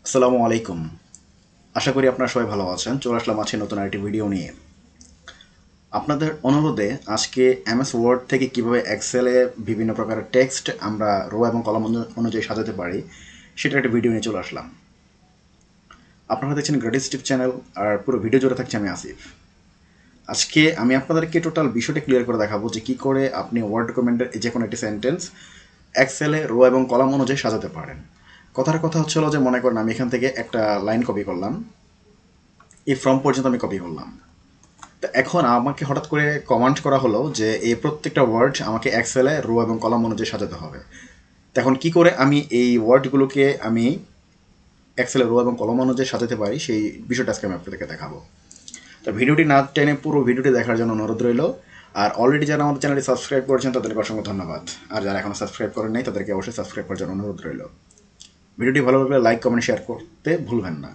আসসালামু আলাইকুম। আশা করি আপনারা সবাই ভালো আছেন। চলে আসলাম আজকে নতুন আরেকটি ভিডিও নিয়ে। আপনাদের অনুরোধে আজকে এমএস ওয়ার্ড থেকে কিভাবে এক্সেলে বিভিন্ন প্রকারের টেক্সট আমরা রো এবং কলাম অনুযায়ী সাজাতে পারি সেটার একটা ভিডিও নিয়ে চলে আসলাম। আপনারা দেখছেন গ্রেটিস টিপ চ্যানেল, আর পুরো ভিডিও জুড়ে থাকছে আমি আসিফ। আজকে আমি আপনাদেরকে টোটাল বিষয়টা ক্লিয়ার করে দেখাবো যে কী করে আপনি ওয়ার্ড ডকুমেন্টের যে কোনো একটি সেন্টেন্স এক্সেলে রো এবং কলাম অনুযায়ী সাজাতে পারেন। কথার কথা হচ্ছিল যে মনে করেন আমি এখান থেকে একটা লাইন কপি করলাম, এই ফ্রম পর্যন্ত আমি কপি করলাম। তো এখন আমাকে হঠাৎ করে কমান্ড করা হলো যে এই প্রত্যেকটা ওয়ার্ড আমাকে এক্সেলে রো এবং কলাম অনুযায়ী সাজাতে হবে। তো এখন কী করে আমি এই ওয়ার্ডগুলোকে আমি এক্সেলে রো এবং কলাম অনুযায়ী সাজাতে পারি সেই বিষয়টা আজকে আমি আপনাদেরকে দেখাবো। তো ভিডিওটি না টেনে পুরো ভিডিওটি দেখার জন্য অনুরোধ রইল। আর অলরেডি যারা আমাদের চ্যানেলটি সাবস্ক্রাইব করেছেন তাদেরকে অসংখ্য ধন্যবাদ। আর যারা এখনও সাবস্ক্রাইব করেন নাই তাদেরকে অবশ্যই সাবস্ক্রাইব করার জন্য অনুরোধ রইল। ভিডিওটি ভালো লাগলে লাইক কমেন্ট শেয়ার করতে ভুলবেন না।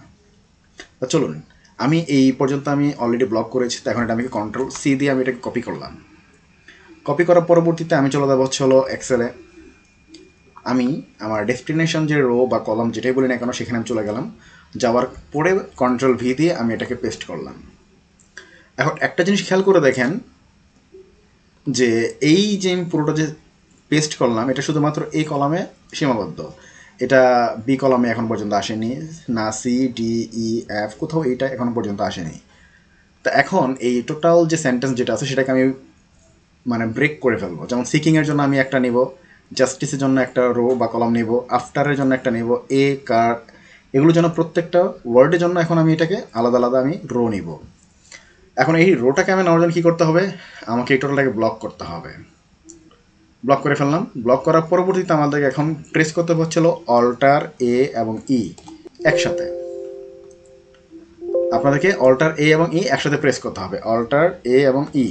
তা চলুন, আমি এই পর্যন্ত আমি অলরেডি ব্লক করেছি। তো এখন এটা আমি কন্ট্রোল সি দিয়ে আমি এটাকে কপি করলাম। কপি করার পরবর্তীতে আমি চলে যাবো হচ্ছে হলো এক্সেলে। আমি আমার ডেস্টিনেশন যে রো বা কলাম যেটাই বলি না কেন সেখানে আমি চলে গেলাম। যাওয়ার পরে কন্ট্রোল ভি দিয়ে আমি এটাকে পেস্ট করলাম। এখন একটা জিনিস খেয়াল করে দেখেন যে এই যে আমি পুরোটা যে পেস্ট করলাম এটা শুধুমাত্র এই কলামে সীমাবদ্ধ। এটা বি কলামে এখন পর্যন্ত আসেনি, না সি ডি ই এফ কোথাও এইটা এখন পর্যন্ত আসেনি। তো এখন এই টোটাল যে সেন্টেন্স যেটা আছে সেটাকে আমি মানে ব্রেক করে ফেলবো। যেমন সিকিংয়ের জন্য আমি একটা নিব, জাস্টিসের জন্য একটা রো বা কলাম নিব, আফটারের জন্য একটা নিব, এ কার, এগুলোর জন্য প্রত্যেকটা ওয়ার্ডের জন্য এখন আমি এটাকে আলাদা আলাদা আমি রো নিব। এখন এই রোটাকে আমি নেওয়ার জন্য কী করতে হবে, আমাকে এই টোটালটাকে ব্লক করতে হবে। ব্লক করে ফেললাম। ব্লক করার পরবর্তীতে আমাদেরকে এখন প্রেস করতে হচ্ছিল অল্টার এ এবং ই একসাথে। আপনাদেরকে অল্টার এ এবং ই একসাথে প্রেস করতে হবে, অল্টার এ এবং ই।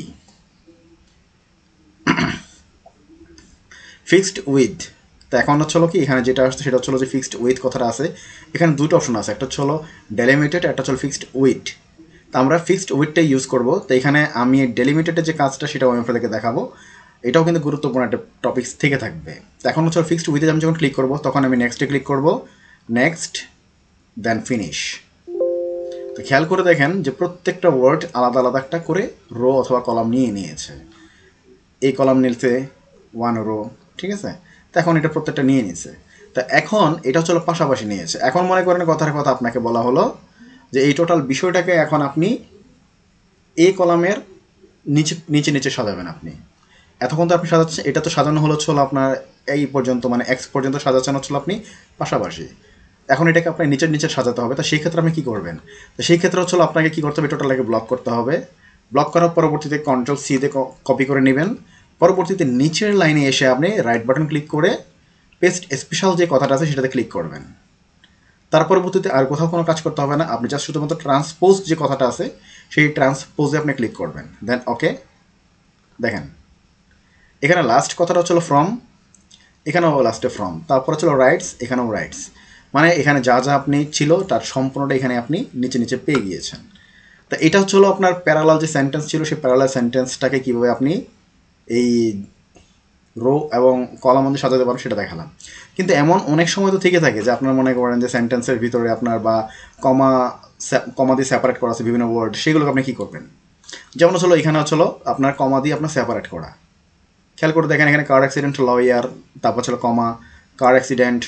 Fixed with. তো এখন হচ্ছে হলো কি এখানে যেটা আসছে সেটা হচ্ছে যে ফিক্সড উইথ কথাটা আছে। এখানে দুটো অপশন আছে, একটা হচ্ছে হলো ডেলিমিটেড, একটা হচ্ছে ফিক্সড উইথ। তো আমরা ফিক্সড উইথটাই ইউজ করব। তো এখানে আমি ডেলিমিটেডের যে কাজটা সেটাও আমি আপনাদেরকে দেখাবো। এটাও কিন্তু গুরুত্বপূর্ণ একটা টপিক্স থেকে থাকবে। তো এখন হচ্ছে ফিক্সড উইথে আমি যখন ক্লিক করব তখন আমি নেক্সটে ক্লিক করব, নেক্সট দেন ফিনিশ। তো খেয়াল করে দেখেন যে প্রত্যেকটা ওয়ার্ড আলাদা আলাদা একটা করে রো অথবা কলাম নিয়ে নিয়েছে। এই কলাম নিয়েছে ওয়ান রো, ঠিক আছে। তো এখন এটা প্রত্যেকটা নিয়ে নিয়েছে। তা এখন এটা হচ্ছে পাশাপাশি নিয়েছে। এখন মনে করেন কথার কথা আপনাকে বলা হলো যে এই টোটাল বিষয়টাকে এখন আপনি এই কলামের নিচে নিচে নিচে সাজাবেন। আপনি এতক্ষণ তো আপনি সাজাচ্ছেন, এটা তো সাজানো হলো আপনার এই পর্যন্ত মানে এক্স পর্যন্ত সাজাচ্ছেন হচ্ছিল আপনি পাশাপাশি। এখন এটাকে আপনার নিচের নিচে সাজাতে হবে। তো সেই ক্ষেত্রে আপনি কী করবেন, তো সেই ক্ষেত্রে হচ্ছিল আপনাকে কী করতে হবে, টোটালটাকে ব্লক করতে হবে। ব্লক করার পরবর্তীতে কন্ট্রোল সি দিয়ে কপি করে নেবেন। পরবর্তীতে নিচের লাইনে এসে আপনি রাইট বাটন ক্লিক করে পেস্ট স্পেশাল যে কথাটা আছে সেটাতে ক্লিক করবেন। তার পরবর্তীতে আর কোথাও কোনো কাজ করতে হবে না, আপনি জাস্ট শুধুমাত্র ট্রান্সপোজ যে কথাটা আছে সেই ট্রান্সপোজে আপনি ক্লিক করবেন, দেন ওকে। দেখেন এখানে লাস্ট কথাটা হচ্ছিল ফ্রম, এখানেও লাস্টে ফ্রম, তারপর হচ্ছিল রাইটস, এখানেও রাইটস। মানে এখানে যা যা আপনি ছিল তার সম্পূর্ণটা এখানে আপনি নিচে নিচে পেয়ে গিয়েছেন। তা এটা হচ্ছে হলো আপনার প্যারালাল যে সেন্টেন্স ছিল সেই প্যারালাল সেন্টেন্সটাকে কীভাবে আপনি এই রো এবং কলাম মধ্যে সাজাতে পারেন সেটা দেখালাম। কিন্তু এমন অনেক সময় তো থেকে থাকে যে আপনার মনে করেন যে সেন্টেন্সের ভিতরে আপনার বা কমা কমা দিয়ে সেপারেট করা আছে বিভিন্ন ওয়ার্ড, সেগুলোকে আপনি কী করবেন। যেমন হচ্ছিল এখানে হচ্ছিল আপনার কমা দিয়ে আপনার সেপারেট করা। খেয়াল করে দেখেন এখানে কার অ্যাক্সিডেন্ট লয়ার, তারপর ছিল কমা, কার অ্যাক্সিডেন্ট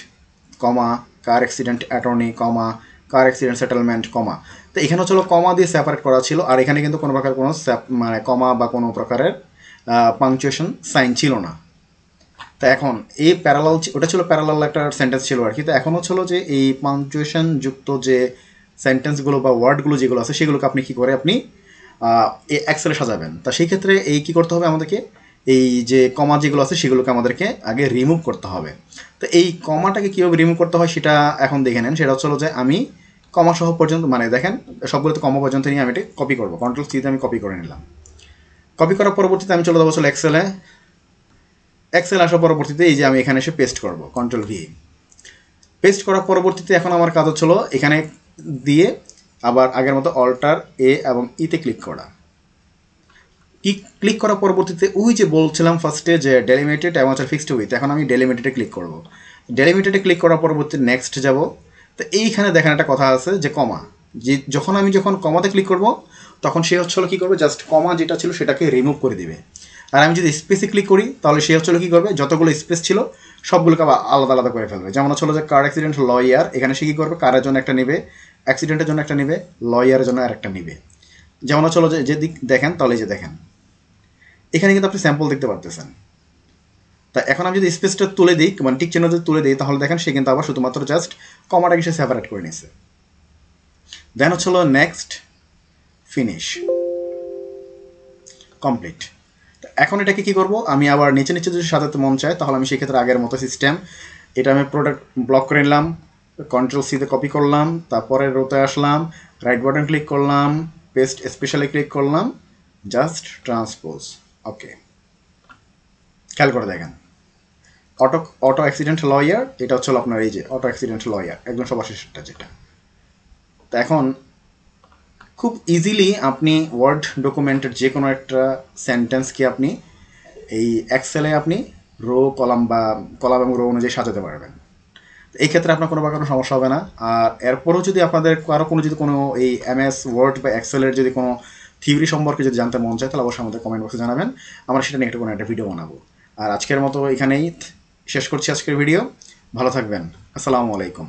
কমা, কার অ্যাক্সিডেন্ট অ্যাটর্নি কমা, কার অ্যাক্সিডেন্ট সেটেলমেন্ট কমা। তো এখানে হচ্ছিল কমা দিয়ে সেপারেট করা ছিল, আর এখানে কিন্তু কোনো প্রকার কোনো মানে কমা বা কোনো প্রকারের পাংচুয়েশন সাইন ছিল না। তো এখন এই প্যারালাল, ওটা ছিল প্যারালাল একটা সেন্টেন্স ছিল আর কি। তো এখন হচ্ছিল যে এই পাংচুয়েশন যুক্ত যে সেন্টেন্সগুলো বা ওয়ার্ডগুলো যেগুলো আছে সেগুলোকে আপনি কী করে আপনি এক্সেলে সাজাবেন। তা সেই ক্ষেত্রে এই কী করতে হবে আমাদেরকে, এই যে কমা যেগুলো আছে সেগুলোকে আমাদেরকে আগে রিমুভ করতে হবে। তো এই কমাটাকে কীভাবে রিমুভ করতে হয় সেটা এখন দেখে নেন। সেটা হচ্ছিল যে আমি কমা সহ পর্যন্ত মানে দেখেন সবগুলোতে কমা পর্যন্ত নিয়ে আমি এটা কপি করবো, কন্ট্রোল সিতে আমি কপি করে নিলাম। কপি করার পরবর্তীতে আমি চলে যাবো এক্সেলে। এক্সেল আসার পরবর্তীতে এই যে আমি এখানে এসে পেস্ট করব, কন্ট্রোল ভি। পেস্ট করার পরবর্তীতে এখন আমার কাজ হচ্ছিল এখানে দিয়ে আবার আগের মতো অল্টার এ এবং ইতে ক্লিক করা। ক্লিক করার পরবর্তীতে ওই যে বলছিলাম ফার্স্টে যে ডেলিমিটেড এবং ফিক্সড উইথ, এখন আমি ডেলিমিটেডে ক্লিক করব। ডেলিমিটেডে ক্লিক করার পরবর্তীতে নেক্সট যাব। তো এইখানে দেখেন একটা কথা আছে যে কমা, যে যখন কমাতে ক্লিক করব তখন সে হচ্ছে কী করবে, জাস্ট কমা যেটা ছিল সেটাকে রিমুভ করে দিবে। আর আমি যদি স্পেসে ক্লিক করি তাহলে সে হচ্ছে কী করবে, যতগুলো স্পেস ছিল সবগুলোকে আবার আলাদা আলাদা করে ফেলবে। যেমন হচ্ছে যে কার অ্যাক্সিডেন্ট লয়ার, এখানে সে কী করবে, কারের জন্য একটা নেবে, অ্যাক্সিডেন্টের জন্য একটা নেবে, লয়ারের জন্য আর একটা নেবে। যেমন হচ্ছে যে দিক দেখেন, তাহলে যে দেখেন এখানে কিন্তু আপনি স্যাম্পল দেখতে পারতেছেন। তা এখন আমি যদি স্পেসটা তুলে দিই, মানে টিক চিহ্ন যদি তুলে দিই, তাহলে দেখেন সে কিন্তু আবার শুধুমাত্র জাস্ট কমাটাকে সে সেপারেট করে নিয়েছে। দেন হচ্ছে নেক্সট, ফিনিশ, কমপ্লিট। এখন এটাকে কী করবো, আমি আবার নিচে নিচে যদি সাজাতে মন চায় তাহলে আমি সেক্ষেত্রে আগের মতো সিস্টেম, এটা আমি প্রোডাক্ট ব্লক করে নিলাম, কন্ট্রোল সিতে কপি করলাম, তারপরে রোতে আসলাম, রাইট বাটন ক্লিক করলাম, পেস্ট স্পেশালি ক্লিক করলাম, জাস্ট ট্রান্সপোজ, ওকে। খেয়াল করে দেখেন অটো অ্যাক্সিডেন্ট লয়ার, এটা হচ্ছে আপনার এই যে অটো অ্যাক্সিডেন্ট লয়ার একদম সবার শেষটা যেটা। তো এখন খুব ইজিলি আপনি ওয়ার্ড ডকুমেন্টের যে কোনো একটা সেন্টেন্সকে আপনি এই এক্সেলে আপনি রো কলাম এবং রো অনুযায়ী সাজাতে পারবেন। এই ক্ষেত্রে আপনার কোনো প্রকার সমস্যা হবে না। আর এরপরও যদি আপনাদের কারো যদি কোনো এই MS ওয়ার্ড বা এক্সেলের যদি কোনো থিওরি সম্পর্কে যদি জানতে মন চায় তাহলে অবশ্যই আমাদের কমেন্ট বক্সে জানাবেন, আমরা সেটা নিয়ে কোনো একটা ভিডিও বানাবো। আর আজকের মতো এখানেই শেষ করছি আজকের ভিডিও। ভালো থাকবেন, আসসালামু আলাইকুম।